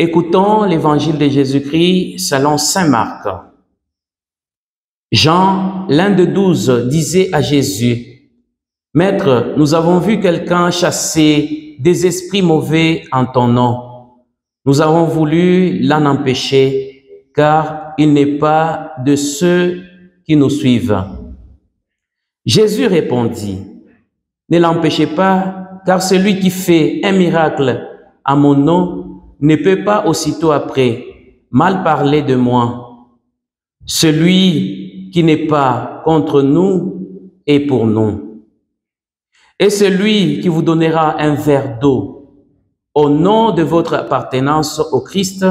Écoutons l'évangile de Jésus-Christ selon saint Marc. Jean, l'un des 12, disait à Jésus, « Maître, nous avons vu quelqu'un chasser des esprits mauvais en ton nom. Nous avons voulu l'en empêcher, car il n'est pas de ceux qui nous suivent. » Jésus répondit, « Ne l'empêchez pas, car celui qui fait un miracle à mon nom ne peut pas aussitôt après mal parler de moi. Celui qui n'est pas contre nous est pour nous. Et celui qui vous donnera un verre d'eau au nom de votre appartenance au Christ,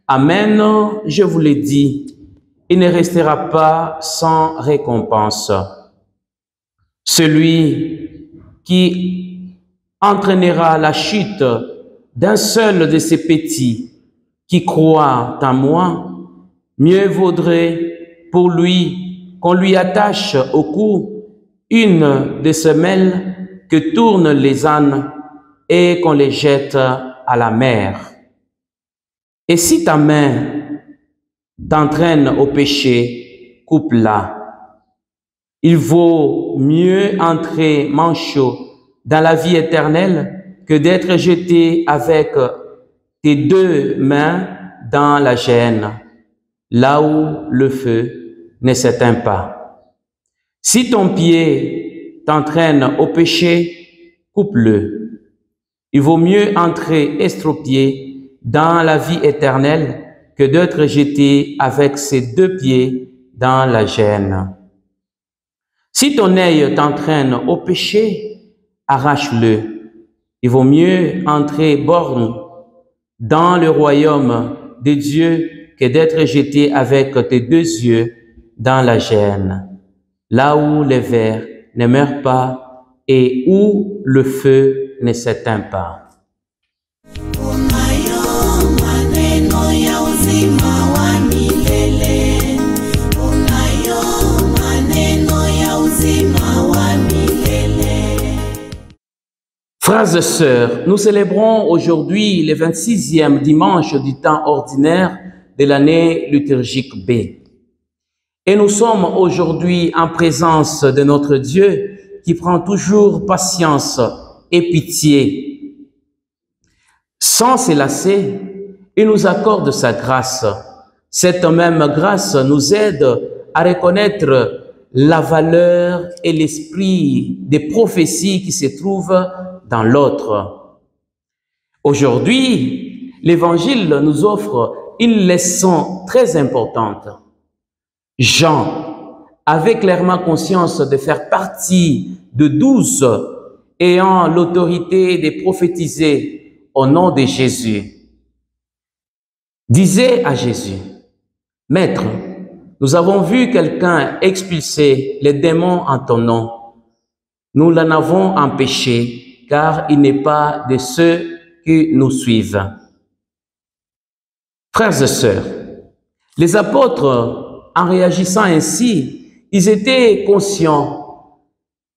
Amen, je vous l'ai dit, il ne restera pas sans récompense. Celui qui entraînera la chute d'un seul de ces petits qui croient en moi, mieux vaudrait pour lui qu'on lui attache au cou une des semelles que tournent les ânes et qu'on les jette à la mer. Et si ta main t'entraîne au péché, coupe-la. Il vaut mieux entrer manchot dans la vie éternelle que d'être jeté avec tes deux mains dans la gêne, là où le feu ne s'éteint pas. Si ton pied t'entraîne au péché, coupe-le. Il vaut mieux entrer estropié dans la vie éternelle que d'être jeté avec ses deux pieds dans la gêne. Si ton œil t'entraîne au péché, arrache-le. Il vaut mieux entrer borgne dans le royaume de Dieu que d'être jeté avec tes deux yeux dans la gêne, là où les vers ne meurent pas et où le feu ne s'éteint pas. Frères et sœurs, nous célébrons aujourd'hui le 26e dimanche du temps ordinaire de l'année liturgique B. Et nous sommes aujourd'hui en présence de notre Dieu qui prend toujours patience et pitié. Sans se lasser, il nous accorde sa grâce. Cette même grâce nous aide à reconnaître la valeur et l'esprit des prophéties qui se trouvent dans l'autre. Aujourd'hui, l'Évangile nous offre une leçon très importante. Jean avait clairement conscience de faire partie de 12 ayant l'autorité de prophétiser au nom de Jésus. Disait à Jésus, « Maître, nous avons vu quelqu'un expulser les démons en ton nom. Nous l'en avons empêché, car il n'est pas de ceux qui nous suivent. » Frères et sœurs, les apôtres, en réagissant ainsi, ils étaient conscients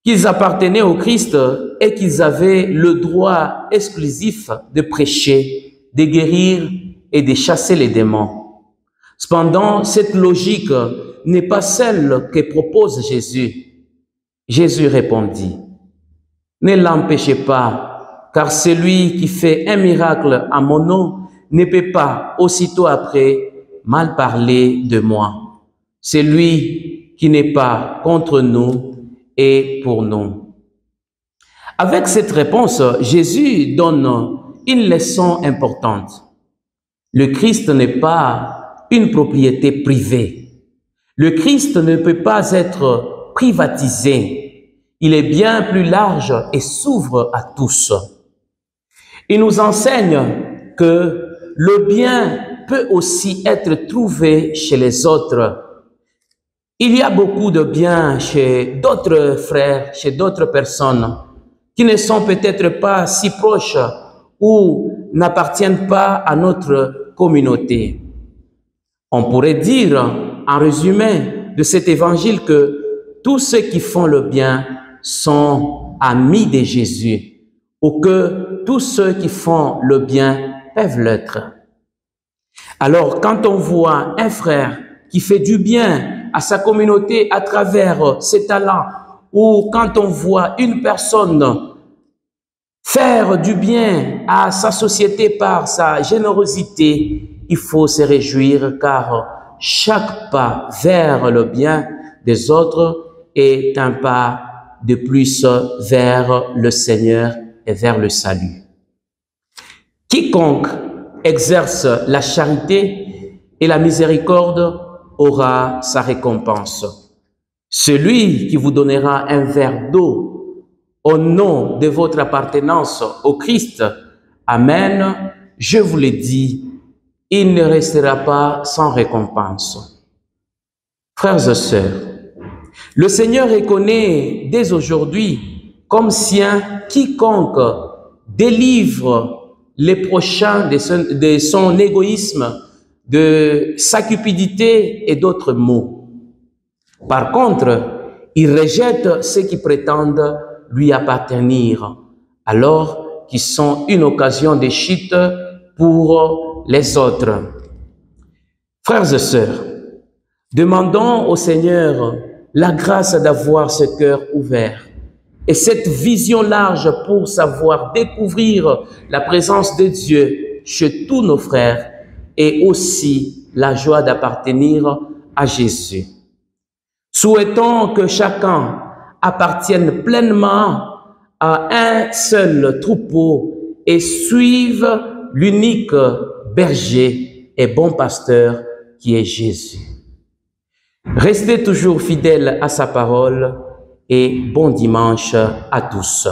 qu'ils appartenaient au Christ et qu'ils avaient le droit exclusif de prêcher, de guérir et de chasser les démons. Cependant, cette logique n'est pas celle que propose Jésus. Jésus répondit, « Ne l'empêchez pas, car celui qui fait un miracle à mon nom ne peut pas aussitôt après mal parler de moi. Celui qui n'est pas contre nous est pour nous. » Avec cette réponse, Jésus donne une leçon importante. Le Christ n'est pas une propriété privée. Le Christ ne peut pas être privatisé. Il est bien plus large et s'ouvre à tous. Il nous enseigne que le bien peut aussi être trouvé chez les autres. Il y a beaucoup de bien chez d'autres frères, chez d'autres personnes qui ne sont peut-être pas si proches ou n'appartiennent pas à notre communauté. On pourrait dire, en résumé de cet évangile, que tous ceux qui font le bien sont amis de Jésus, ou que tous ceux qui font le bien peuvent l'être. Alors, quand on voit un frère qui fait du bien à sa communauté à travers ses talents, ou quand on voit une personne faire du bien à sa société par sa générosité, il faut se réjouir car chaque pas vers le bien des autres est un pas de plus vers le Seigneur et vers le salut. Quiconque exerce la charité et la miséricorde aura sa récompense. Celui qui vous donnera un verre d'eau au nom de votre appartenance au Christ, amen, je vous le dis, il ne restera pas sans récompense. Frères et sœurs, le Seigneur reconnaît dès aujourd'hui comme sien quiconque délivre les prochains de son égoïsme, de sa cupidité et d'autres maux. Par contre, il rejette ceux qui prétendent lui appartenir, alors qu'ils sont une occasion de chute pour les autres. Frères et sœurs, demandons au Seigneur la grâce d'avoir ce cœur ouvert et cette vision large pour savoir découvrir la présence de Dieu chez tous nos frères et aussi la joie d'appartenir à Jésus. Souhaitons que chacun appartienne pleinement à un seul troupeau et suive l'unique berger et bon pasteur qui est Jésus. Restez toujours fidèles à sa parole et bon dimanche à tous.